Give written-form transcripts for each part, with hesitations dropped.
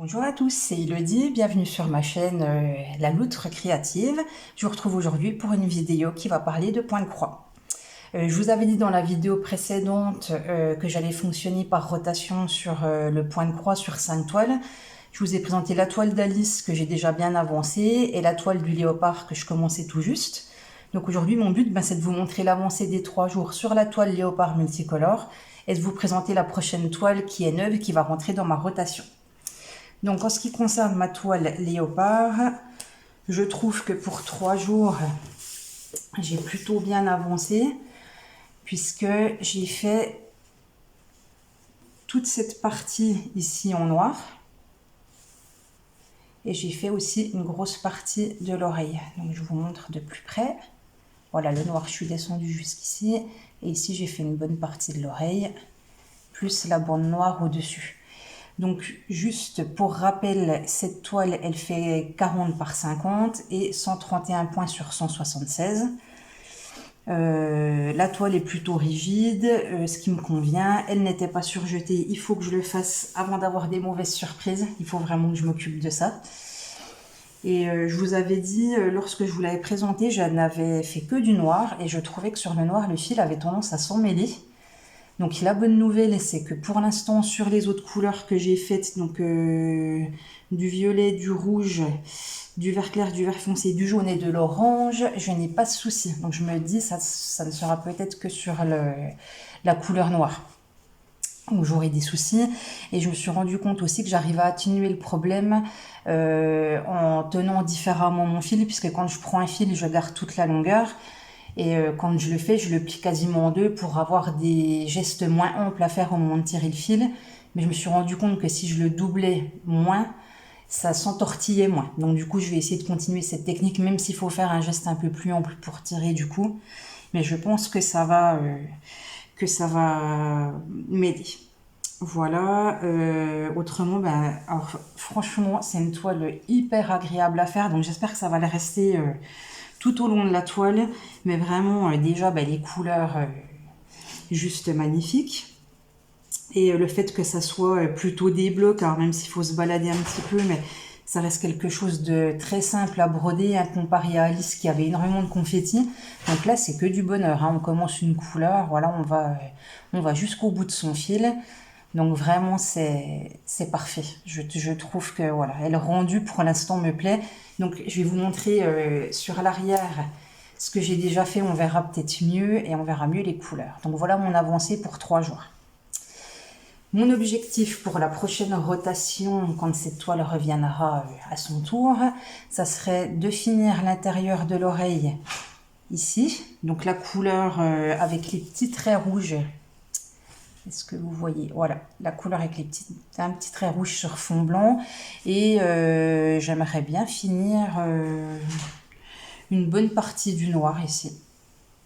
Bonjour à tous, c'est Elodie, bienvenue sur ma chaîne La Loutre Créative. Je vous retrouve aujourd'hui pour une vidéo qui va parler de point de croix. Je vous avais dit dans la vidéo précédente que j'allais fonctionner par rotation sur le point de croix sur 5 toiles. Je vous ai présenté la toile d'Alice que j'ai déjà bien avancée et la toile du léopard que je commençais tout juste. Donc aujourd'hui mon but c'est de vous montrer l'avancée des 3 jours sur la toile léopard multicolore et de vous présenter la prochaine toile qui est neuve qui va rentrer dans ma rotation. Donc en ce qui concerne ma toile léopard, je trouve que pour 3 jours, j'ai plutôt bien avancé puisque j'ai fait toute cette partie ici en noir et j'ai fait aussi une grosse partie de l'oreille. Donc je vous montre de plus près. Voilà, le noir, je suis descendue jusqu'ici et ici j'ai fait une bonne partie de l'oreille plus la bande noire au-dessus. Donc juste pour rappel, cette toile elle fait 40 par 50 et 131 points sur 176. La toile est plutôt rigide, ce qui me convient. Elle n'était pas surjetée, il faut que je le fasse avant d'avoir des mauvaises surprises. Il faut vraiment que je m'occupe de ça. Et je vous avais dit, lorsque je vous l'avais présenté, je n'avais fait que du noir et je trouvais que sur le noir, le fil avait tendance à s'emmêler. Donc la bonne nouvelle, c'est que pour l'instant, sur les autres couleurs que j'ai faites, donc du violet, du rouge, du vert clair, du vert foncé, du jaune et de l'orange, je n'ai pas de souci. Donc je me dis, ça ne sera peut-être que sur la couleur noire où j'aurai des soucis. Et je me suis rendu compte aussi que j'arrive à atténuer le problème en tenant différemment mon fil, puisque quand je prends un fil, je garde toute la longueur. Et quand je le fais, je le plie quasiment en deux pour avoir des gestes moins amples à faire au moment de tirer le fil. Mais je me suis rendu compte que si je le doublais moins, ça s'entortillait moins. Donc du coup, je vais essayer de continuer cette technique, même s'il faut faire un geste un peu plus ample pour tirer du coup. Mais je pense que ça va m'aider. Voilà. Autrement, alors, franchement, c'est une toile hyper agréable à faire. Donc j'espère que ça va le rester tout au long de la toile, mais vraiment déjà les couleurs juste magnifiques, et le fait que ça soit plutôt des blocs, alors même s'il faut se balader un petit peu, mais ça reste quelque chose de très simple à broder comparé à Alice qui avait énormément de confettis. Donc là c'est que du bonheur, on commence une couleur, voilà, on va jusqu'au bout de son fil. Donc vraiment c'est parfait. Je trouve que voilà, le rendu pour l'instant me plaît. Donc je vais vous montrer sur l'arrière ce que j'ai déjà fait, on verra peut-être mieux et on verra mieux les couleurs. Donc voilà mon avancée pour 3 jours. Mon objectif pour la prochaine rotation, quand cette toile reviendra à son tour, ça serait de finir l'intérieur de l'oreille ici. Donc la couleur avec les petits traits rouges. Est-ce que vous voyez? Voilà, la couleur avec un petit trait rouge sur fond blanc. Et j'aimerais bien finir une bonne partie du noir ici.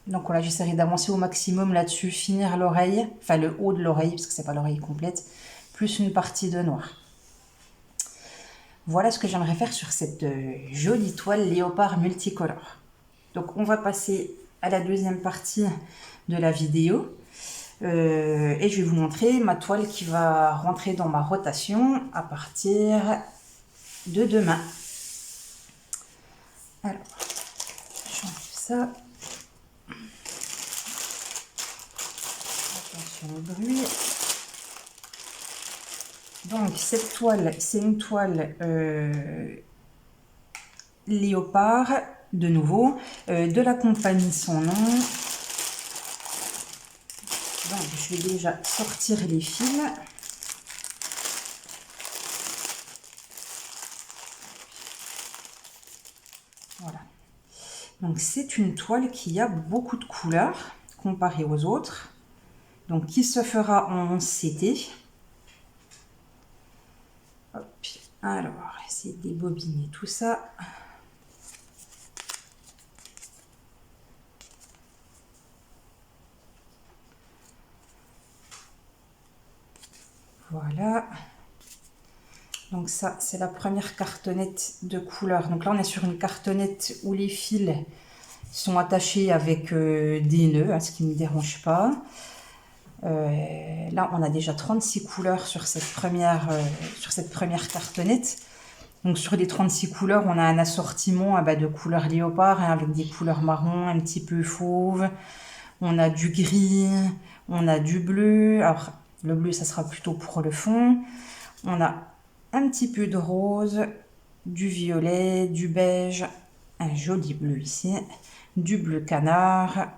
Donc voilà, j'essaierai d'avancer au maximum là-dessus, finir l'oreille, enfin le haut de l'oreille, parce que c'est pas l'oreille complète, plus une partie de noir. Voilà ce que j'aimerais faire sur cette jolie toile léopard multicolore. Donc on va passer à la deuxième partie de la vidéo. Et je vais vous montrer ma toile qui va rentrer dans ma rotation à partir de demain. Alors, j'enlève ça. Attention au bruit. Donc cette toile, c'est une toile léopard, de nouveau, de la compagnie Son Nom. Donc, je vais déjà sortir les fils. Voilà. Donc, c'est une toile qui a beaucoup de couleurs comparée aux autres. Donc, qui se fera en 11CT. Hop. Alors, essayer de débobiner tout ça. Voilà. Donc ça, c'est la première cartonnette de couleur. Donc là, on est sur une cartonnette où les fils sont attachés avec des nœuds, ce qui ne me dérange pas. Là, on a déjà 36 couleurs sur cette première cartonnette. Donc sur les 36 couleurs, on a un assortiment de couleurs léopard, hein, avec des couleurs marron, un petit peu fauve. On a du gris, on a du bleu. Alors le bleu, ça sera plutôt pour le fond. On a un petit peu de rose, du violet, du beige, un joli bleu ici, du bleu canard,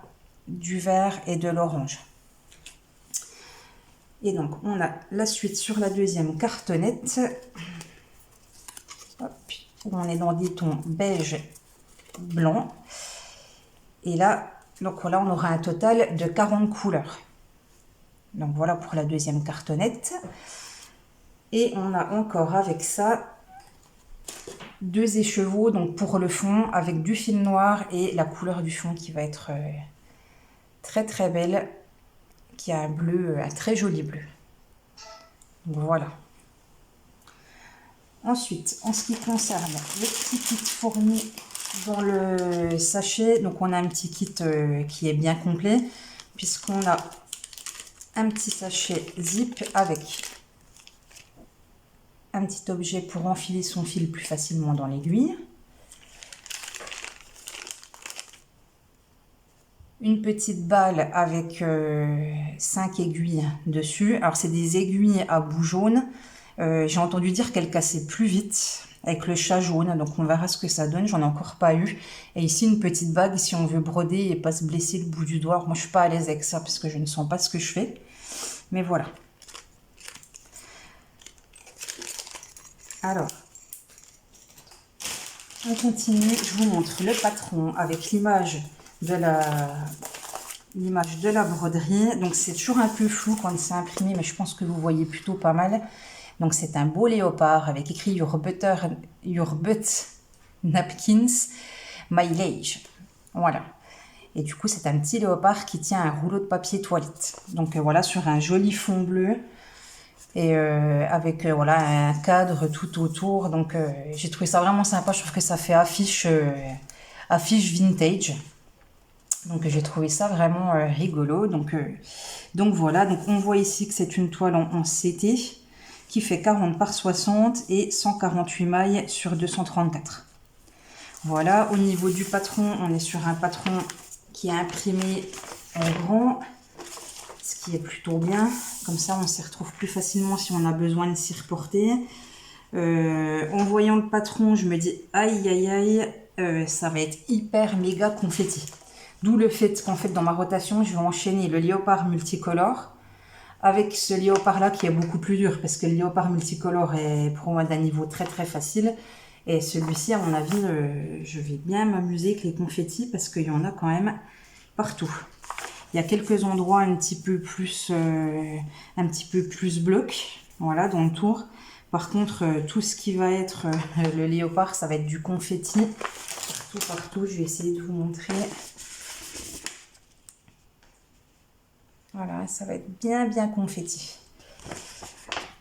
du vert et de l'orange. Et donc on a la suite sur la deuxième cartonnette. Hop, on est dans des tons beige, blanc. Et là, donc là, on aura un total de 40 couleurs. Donc voilà pour la deuxième cartonnette. Et on a encore avec ça 2 écheveaux, donc pour le fond, avec du fil noir et la couleur du fond qui va être très très belle, qui a un bleu, un très joli bleu. Donc voilà. Ensuite, en ce qui concerne le petit kit fourni dans le sachet, donc on a un petit kit qui est bien complet, puisqu'on a un petit sachet zip avec un petit objet pour enfiler son fil plus facilement dans l'aiguille, une petite balle avec 5 aiguilles dessus. Alors c'est des aiguilles à bout jaune. J'ai entendu dire qu'elles cassaient plus vite avec le chat jaune, donc on verra ce que ça donne. J'en ai encore pas eu. Et ici une petite bague si on veut broder et pas se blesser le bout du doigt. Moi je suis pas à l'aise avec ça parce que je ne sens pas ce que je fais, mais voilà. Alors on continue, je vous montre le patron avec l'image de la broderie. Donc c'est toujours un peu flou quand c'est imprimé, mais je pense que vous voyez plutôt pas mal. Donc c'est un beau léopard avec écrit Your butt napkins mileage. Voilà. Et du coup c'est un petit léopard qui tient un rouleau de papier toilette. Donc voilà, sur un joli fond bleu. Et avec voilà un cadre tout autour. Donc j'ai trouvé ça vraiment sympa. Je trouve que ça fait affiche vintage. Donc j'ai trouvé ça vraiment rigolo. Donc voilà. Donc on voit ici que c'est une toile en CT qui fait 40 par 60 et 148 mailles sur 234. Voilà. Au niveau du patron, on est sur un patron qui est imprimé en grand, ce qui est plutôt bien. Comme ça, on s'y retrouve plus facilement si on a besoin de s'y reporter. En voyant le patron, je me dis aïe aïe aïe, ça va être hyper méga confetti. D'où le fait qu'en fait dans ma rotation, je vais enchaîner le léopard multicolore avec ce léopard là qui est beaucoup plus dur, parce que le léopard multicolore est pour moi d'un niveau très très facile. Et celui-ci, à mon avis, je vais bien m'amuser avec les confettis parce qu'il y en a quand même partout. Il y a quelques endroits un petit peu plus bloc, voilà, dans le tour. Par contre, tout ce qui va être le léopard, ça va être du confetti partout. Je vais essayer de vous montrer. Voilà, ça va être bien confetti.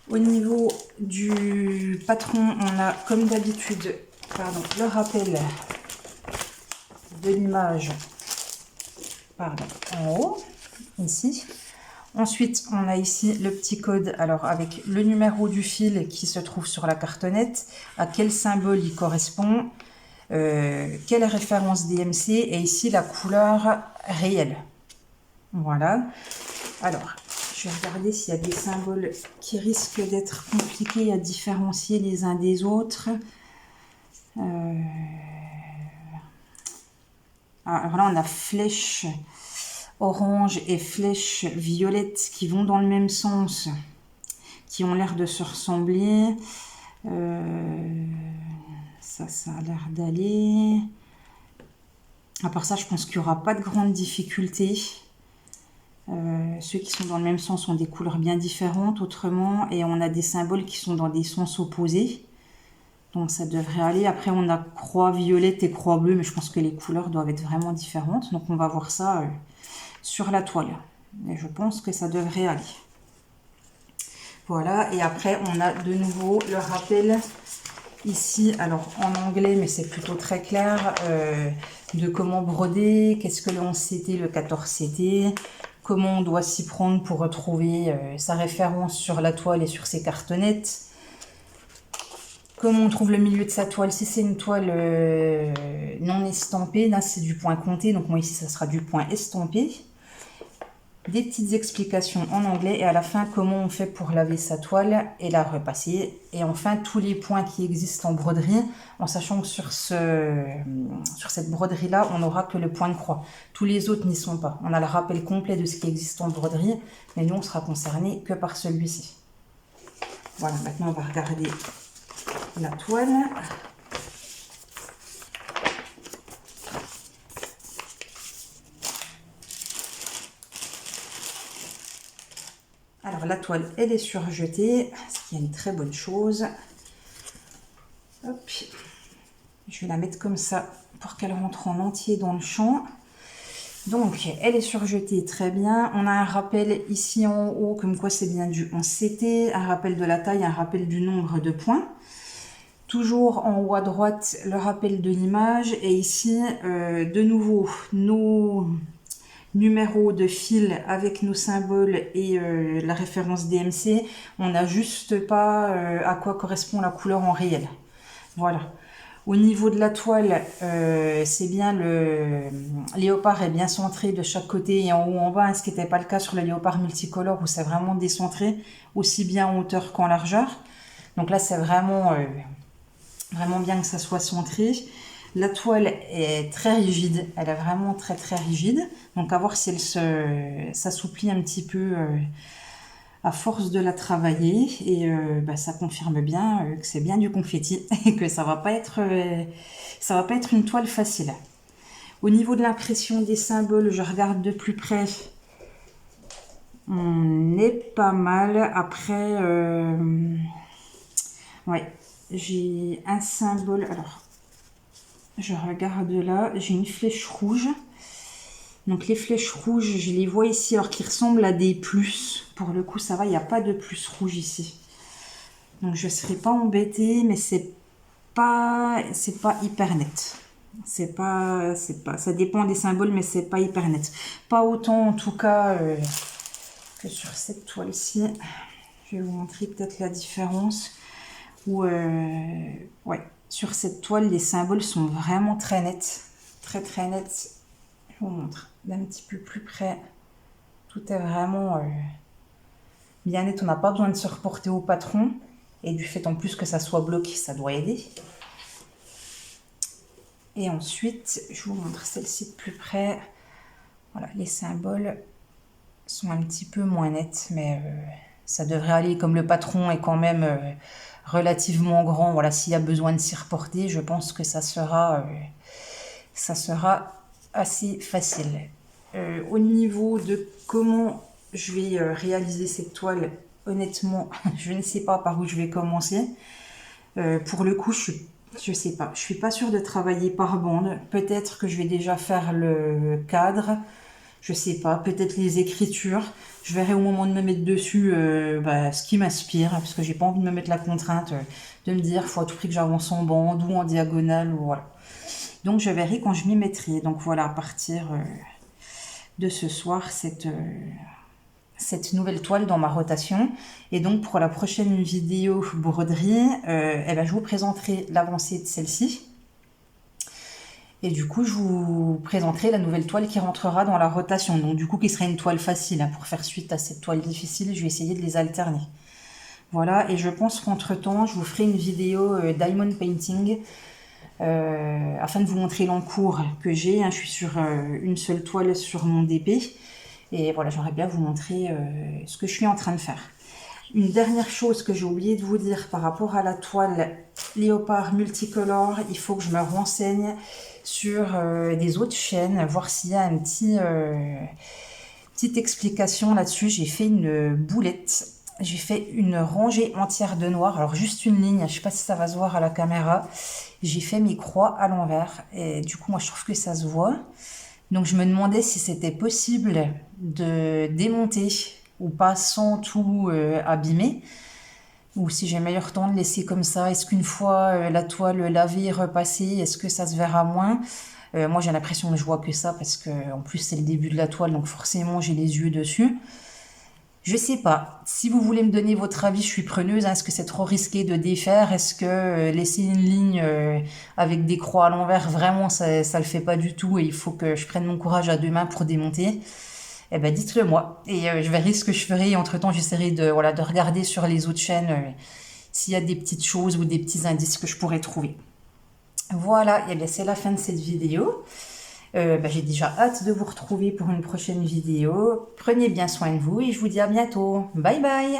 Au niveau du patron, on a comme d'habitude, le rappel de l'image, en haut, ici. Ensuite, on a ici le petit code, alors avec le numéro du fil qui se trouve sur la cartonnette, à quel symbole il correspond, quelle référence DMC, et ici la couleur réelle. Voilà. Alors, je vais regarder s'il y a des symboles qui risquent d'être compliqués à différencier les uns des autres. Alors là, on a flèche orange et flèche violette qui vont dans le même sens, qui ont l'air de se ressembler. Ça a l'air d'aller. À part ça, je pense qu'il n'y aura pas de grande difficulté. Ceux qui sont dans le même sens ont des couleurs bien différentes autrement, et on a des symboles qui sont dans des sens opposés, donc ça devrait aller. Après on a croix violette et croix bleue, mais je pense que les couleurs doivent être vraiment différentes, donc on va voir ça sur la toile, et je pense que ça devrait aller. Voilà, et après on a de nouveau le rappel ici, alors en anglais, mais c'est plutôt très clair, de comment broder, qu'est-ce que le 11 CT, le 14 CT, comment on doit s'y prendre pour retrouver sa référence sur la toile et sur ses cartonnettes. Comment on trouve le milieu de sa toile, si c'est une toile non estampée, là c'est du point compté, donc moi ici ça sera du point estampé. Des petites explications en anglais et à la fin comment on fait pour laver sa toile et la repasser. Et enfin tous les points qui existent en broderie, en sachant que sur cette broderie là on n'aura que le point de croix. Tous les autres n'y sont pas. On a le rappel complet de ce qui existe en broderie, mais nous on sera concerné que par celui-ci. Voilà, maintenant on va regarder la toile. Alors la toile, elle est surjetée, ce qui est une très bonne chose. Hop. Je vais la mettre comme ça pour qu'elle rentre en entier dans le champ. Donc elle est surjetée, très bien. On a un rappel ici en haut, comme quoi c'est bien du 11CT, un rappel de la taille, un rappel du nombre de points. Toujours en haut à droite, le rappel de l'image. Et ici, de nouveau, nos numéros de fil avec nos symboles et la référence DMC. On n'a juste pas à quoi correspond la couleur en réel. Voilà. Au niveau de la toile, c'est bien le léopard est bien centré de chaque côté et en haut en bas, ce qui n'était pas le cas sur le léopard multicolore où c'est vraiment décentré, aussi bien en hauteur qu'en largeur. Donc là, c'est vraiment bien que ça soit centré. La toile est très rigide, elle est vraiment très très rigide. Donc à voir si elle s'assouplit un petit peu à force de la travailler. Et ça confirme bien que c'est bien du confetti et que ça va pas être une toile facile. Au niveau de l'impression des symboles, je regarde de plus près. On est pas mal. Après, ouais, j'ai un symbole. Alors, je regarde là, j'ai une flèche rouge. Donc les flèches rouges, je les vois ici, alors qui ressemblent à des plus. Pour le coup, ça va, il n'y a pas de plus rouge ici. Donc je ne serai pas embêtée, mais c'est pas hyper net. Ça dépend des symboles, mais c'est pas hyper net. Pas autant en tout cas que sur cette toile-ci. Je vais vous montrer peut-être la différence. Ouais. Sur cette toile, les symboles sont vraiment très nets. Très très nets. Je vous montre d'un petit peu plus près. Tout est vraiment bien net. On n'a pas besoin de se reporter au patron. Et du fait en plus que ça soit bloqué, ça doit aider. Et ensuite, je vous montre celle-ci de plus près. Voilà, les symboles sont un petit peu moins nets. Mais ça devrait aller comme le patron est quand même relativement grand. Voilà, s'il y a besoin de s'y reporter, je pense que ça sera assez facile. Au niveau de comment je vais réaliser cette toile, honnêtement, je ne sais pas par où je vais commencer. Pour le coup, je sais pas. Je suis pas sûre de travailler par bande. Peut-être que je vais déjà faire le cadre. Je sais pas. Peut-être les écritures. Je verrai au moment de me mettre dessus ce qui m'inspire, parce que j'ai pas envie de me mettre la contrainte de me dire faut à tout prix que j'avance en bande ou en diagonale ou voilà. Donc je verrai quand je m'y mettrai. Donc voilà, à partir de ce soir, cette nouvelle toile dans ma rotation. Et donc pour la prochaine vidéo broderie, je vous présenterai l'avancée de celle-ci. Et du coup, je vous présenterai la nouvelle toile qui rentrera dans la rotation. Donc du coup, qui sera une toile facile. Hein, pour faire suite à cette toile difficile, je vais essayer de les alterner. Voilà, et je pense qu'entre-temps, je vous ferai une vidéo Diamond Painting afin de vous montrer l'encours que j'ai. Hein, je suis sur une seule toile sur mon DP. Et voilà, j'aimerais bien vous montrer ce que je suis en train de faire. Une dernière chose que j'ai oublié de vous dire par rapport à la toile léopard multicolore, il faut que je me renseigne sur des autres chaînes, voir s'il y a une petite explication là-dessus. J'ai fait une boulette, j'ai fait une rangée entière de noir, alors juste une ligne, je ne sais pas si ça va se voir à la caméra. J'ai fait mes croix à l'envers et du coup moi je trouve que ça se voit. Donc je me demandais si c'était possible de démonter ou pas sans tout abîmer, ou si j'ai meilleur temps de laisser comme ça. Est-ce qu'une fois la toile lavée et repassée, est-ce que ça se verra moins? Moi, j'ai l'impression que je vois que ça parce que en plus, c'est le début de la toile, donc forcément, j'ai les yeux dessus. Je sais pas. Si vous voulez me donner votre avis, je suis preneuse. Hein. Est-ce que c'est trop risqué de défaire? Est-ce que laisser une ligne avec des croix à l'envers, vraiment, ça le fait pas du tout et il faut que je prenne mon courage à deux mains pour démonter? Eh ben, dites-le moi. Et je verrai ce que je ferai. Entre-temps, j'essaierai de regarder sur les autres chaînes s'il y a des petites choses ou des petits indices que je pourrais trouver. Voilà, et bien c'est la fin de cette vidéo. J'ai déjà hâte de vous retrouver pour une prochaine vidéo. Prenez bien soin de vous et je vous dis à bientôt. Bye bye!